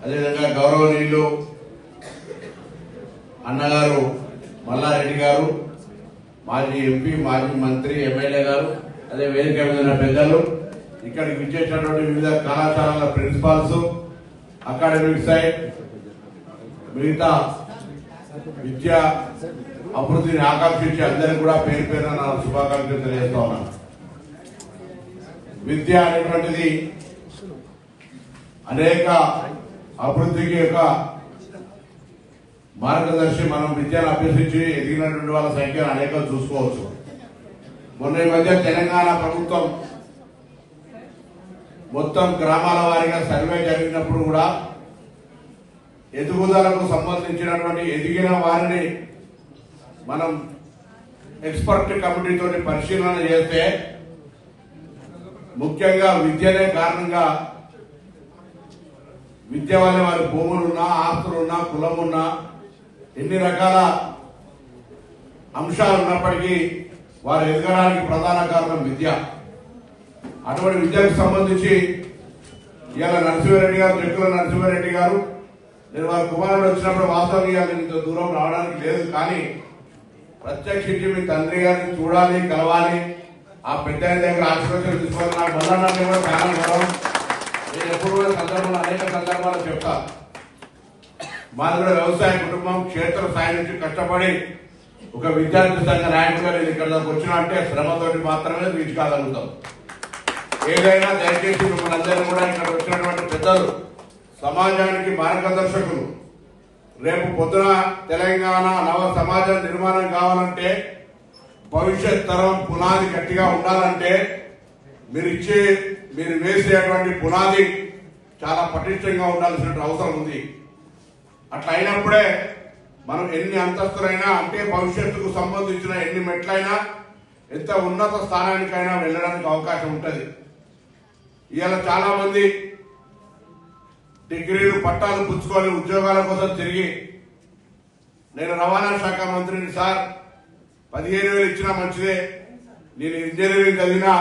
అదేవిధంగా గౌరవనీయులు అన్నగారు మల్లారెడ్డి గారు, మాజీ ఎంపీ, మాజీ మంత్రి, ఎమ్మెల్యే గారు, అదే వేదిక మీద పెద్దలు, ఇక్కడికి విచ్చేసినటువంటి వివిధ కళాశాలల ప్రిన్సిపాల్స్, అకాడమిక్ సైడ్, మిగతా విద్యా అభివృద్ధిని ఆకాంక్షించి అందరికీ కూడా పేరు పేరున నా శుభాకాంక్షలు తెలియజేస్తా ఉన్నాను. విద్య అనేటువంటిది అనేక అభివృద్ధికి యొక్క మార్గదర్శి. మనం విద్యను అభ్యసించి ఎదిగినటువంటి వాళ్ళ సంఖ్యను అనేకలు చూసుకోవచ్చు. మొన్న ఈ మధ్య తెలంగాణ ప్రభుత్వం మొత్తం గ్రామాల వారీగా సర్వే జరిగినప్పుడు కూడా ఎదుగుదలకు సంబంధించినటువంటి ఎదిగిన వారిని మనం ఎక్స్పర్ట్ కమిటీతో పరిశీలన చేస్తే ముఖ్యంగా విద్యనే కారణంగా విద్య వల్ల వారి భూములున్నా, ఆస్తులున్నా, కులమున్నా, ఎన్ని రకాల అంశాలు ఉన్నప్పటికీ వారు ఎదగడానికి ప్రధాన కారణం విద్య. అటువంటి విద్యకు సంబంధించి ఇవాళ నరసింహారెడ్డి గారు, చెక్కుల నరసింహారెడ్డి గారు, నేను వారి కుమారుడు వచ్చినప్పుడు వాస్తవంగా ఇవాళ ఇంత దూరం రావడానికి లేదు, కానీ ప్రత్యక్షించి మీ తండ్రి గారిని చూడాలి, కలవాలి, ఆ పెద్ద దగ్గర ఆశీర్వచనం తీసుకోవాలి. నాకు మొదలన్నీ కూడా చాలా గౌరవం. నేను ఎప్పుడు కూడా సందర్భంలో అనేక సందర్భాలు చెప్తా. మాది కూడా వ్యవసాయ కుటుంబం, క్షేత్ర స్థాయి నుంచి కష్టపడి ఒక విద్యార్థి సంఘ నాయకుడిగా నేను ఇక్కడ వచ్చిన అంటే శ్రమతోటి మాత్రమే రీచ్ కాగలుగుతాం. ఏదైనా దయచేసి మిమ్మల్ని అందరూ కూడా ఇక్కడ వచ్చినటువంటి పెద్దలు, సమాజానికి మార్గదర్శకులు. రేపు పొద్దున తెలంగాణ నవ సమాజ నిర్మాణం కావాలంటే, భవిష్యత్ తరం పునాది గట్టిగా ఉండాలంటే మీరు వేసేటువంటి పునాది చాలా పటిష్టంగా ఉండాల్సిన అవసరం ఉంది. అట్లా అయినప్పుడే మనం ఎన్ని అంతస్తులైనా, అంటే భవిష్యత్తుకు సంబంధించిన ఎన్ని మెట్లైనా, ఎంత ఉన్నత స్థానానికైనా వెళ్ళడానికి అవకాశం ఉంటుంది. ఇవాళ చాలా మంది డిగ్రీలు, పట్టాలు పుచ్చుకొని ఉద్యోగాల కోసం తిరిగి, నేను రవాణా శాఖ మంత్రిని, సార్ 15,000 ఇచ్చినా మంచిదే, నేను ఇంజనీరింగ్ చదివినా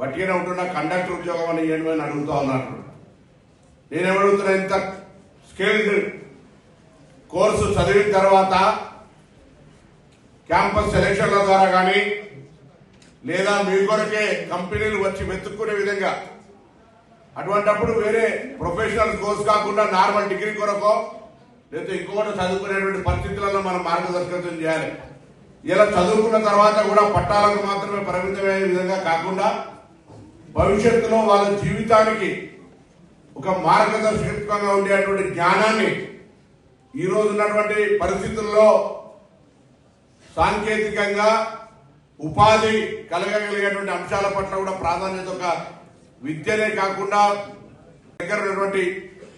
వట్టిగానే ఉంటున్నా, కండక్టర్ ఉద్యోగం అని ఇవ్వమని అడుగుతా ఉన్నాను. నేనేమడుగుతున్నా, ఇంత స్కిల్డ్ కోర్సు చదివిన తర్వాత క్యాంపస్ సెలక్షన్ల ద్వారా కానీ, లేదా మీ కొరకే కంపెనీలు వచ్చి వెతుక్కునే విధంగా, అటువంటిప్పుడు వేరే ప్రొఫెషనల్ కోర్స్ కాకుండా నార్మల్ డిగ్రీ కొరకో లేదా ఇంకొకటి చదువుకునేటువంటి పరిస్థితులలో మనం మార్గదర్శకత్వం చేయాలి. ఇలా చదువుకున్న తర్వాత కూడా పట్టాలకు మాత్రమే పరిమితమయ్యే విధంగా కాకుండా, భవిష్యత్తులో వాళ్ళ జీవితానికి ఒక మార్గదర్శకంగా ఉండేటువంటి జ్ఞానాన్ని ఈ రోజు ఉన్నటువంటి పరిస్థితుల్లో సాంకేతికంగా ఉపాధి కలగగలిగేటువంటి అంశాల పట్ల కూడా ప్రాధాన్యత, ఒక విద్యనే కాకుండా దగ్గర ఉన్నటువంటి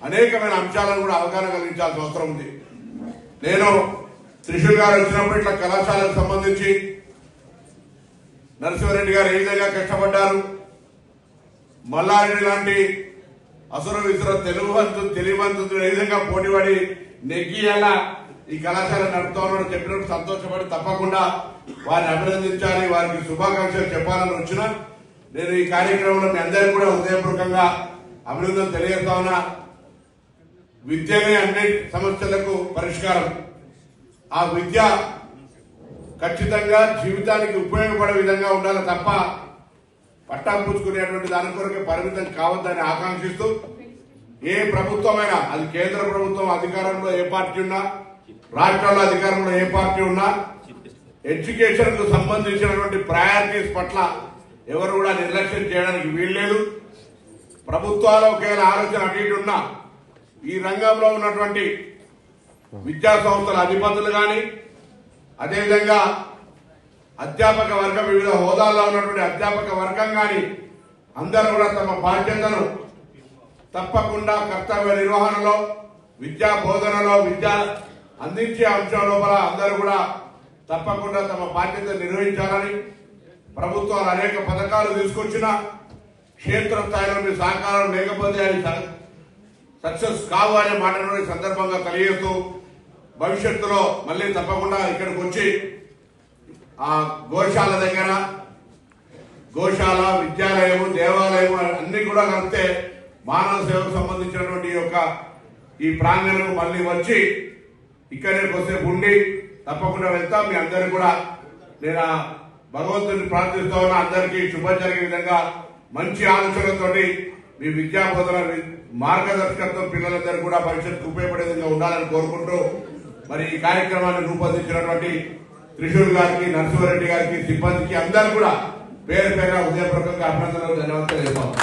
అనేకమైన అంశాలను కూడా అవగాహన కలిగించాల్సిన అవసరం ఉంది. నేను త్రిశూల్ గారు వచ్చినప్పుడు ఇట్లా కళాశాలకు సంబంధించి నరసింహారెడ్డి గారు ఏ విధంగా కష్టపడ్డారు, మల్లారెడ్డి లాంటి అసుర విసుర తెలివంతుడు ఏ విధంగా పోటీపడి నెగ్గియాల ఈ కళాశాల నడుపుతా ఉన్నాడు చెప్పినప్పుడు సంతోషపడి తప్పకుండా వారిని అభినందించాలి, వారికి శుభాకాంక్షలు చెప్పాలని వచ్చిన నేను ఈ కార్యక్రమంలో మీ అందరికీ కూడా హృదయపూర్వకంగా అభినందన తెలియజేస్తా ఉన్నా. విద్యనే అన్ని సమస్యలకు పరిష్కారం. ఆ విద్య ఖచ్చితంగా జీవితానికి ఉపయోగపడే విధంగా ఉండాలి తప్ప పట్టా పుచ్చుకునేటువంటి దాని కొరకే పరిమితం కావద్దని ఆకాంక్షిస్తూ, ఏ ప్రభుత్వమైనా, అది కేంద్ర ప్రభుత్వం అధికారంలో ఏ పార్టీ ఉన్నా, రాష్ట్రాల్లో అధికారంలో ఏ పార్టీ ఉన్నా, ఎడ్యుకేషన్ కు సంబంధించినటువంటి ప్రయారిటీస్ పట్ల ఎవరు కూడా నిర్లక్ష్యం చేయడానికి వీల్లేదు. ప్రభుత్వాలు ఒకవేళ ఆలోచన అటు ఇటు ఉన్నా, ఈ రంగంలో ఉన్నటువంటి విద్యా సంస్థల అధిపతులు కానీ, అదేవిధంగా అధ్యాపక వర్గం, వివిధ హోదాల్లో ఉన్నటువంటి అధ్యాపక వర్గం కానీ అందరూ కూడా తమ బాధ్యతను తప్పకుండా కర్తవ్య నిర్వహణలో, విద్యా బోధనలో, విద్య అందించే అంశం లోపల అందరూ కూడా తప్పకుండా తమ బాధ్యత నిర్వహించాలని, ప్రభుత్వాలు అనేక పథకాలు తీసుకొచ్చిన క్షేత్ర స్థాయిలో మీ సహకారం లేకపోతే అవి సక్సెస్ కావు అనే మాటను ఈ సందర్భంగా తెలియజేస్తూ, భవిష్యత్తులో మళ్ళీ తప్పకుండా ఇక్కడికి వచ్చి ఆ గోశాల దగ్గర, గోశాల, విద్యాలయము, దేవాలయము అన్ని కూడా కలిపితే మానవ సేవకు సంబంధించినటువంటి యొక్క ఈ ప్రాంగణం మళ్ళీ వచ్చి ఇక్కడే కొద్దిసేపు ఉండి తప్పకుండా వెళ్తాం. మీ అందరూ కూడా నేను భగవంతుని ప్రార్థిస్తా ఉన్నా, అందరికీ శుభం జరిగే విధంగా మంచి ఆలోచనలతోటి మీ విద్యా బోధన మార్గదర్శకత్వం పిల్లలందరూ కూడా భవిష్యత్తు ఉపయోగపడే విధంగా ఉండాలని కోరుకుంటూ మరి ఈ కార్యక్రమాన్ని రూపొందించినటువంటి త్రిశూల్ గారికి, నరసింహారెడ్డి గారికి, సిబ్బందికి అందరూ కూడా పేరు పేరుగా ఉదయపూర్వకంగా అభినందనలు, ధన్యవాదాలు తెలుపుతాం.